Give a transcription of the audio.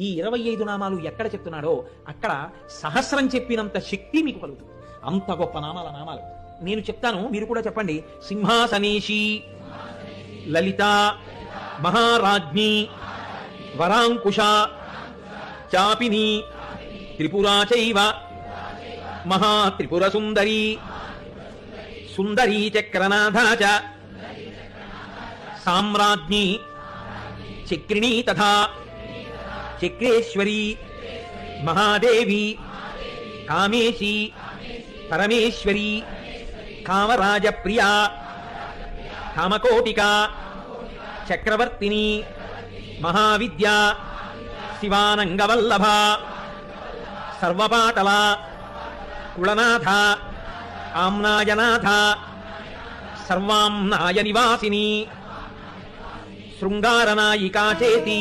ఈ 25 నామాలు ఎక్కడ చెప్తున్నాడో అక్కడ సహస్రం చెప్పినంత శక్తి మీకు కలుగుతుంది. అంత గొప్ప నామాలు నేను చెప్తాను, మీరు కూడా చెప్పండి. సింహాసనేషి, లలిత, మహారాజ్ఞి, వరాంకుశ, చాపిని, త్రిపురా చైవ, మహాత్రిపుర సుందరి, సుందరీ చక్రనాథ చ, సామ్రాజ్ఞి, చక్రిణీ తథా చక్రేశ్వరి, మహాదేవి, కామేశి, పరమేశ్వరి, కామరాజ ప్రియా, కామకోటిక, చక్రవర్తిని, మహావిద్య, శివానంగవల్లభ, సర్వపాటల, కుళనాథ, ఆమ్నాయనాథ, సర్వాంనాయ నివాసిని, శృంగారనాయికా చేతి,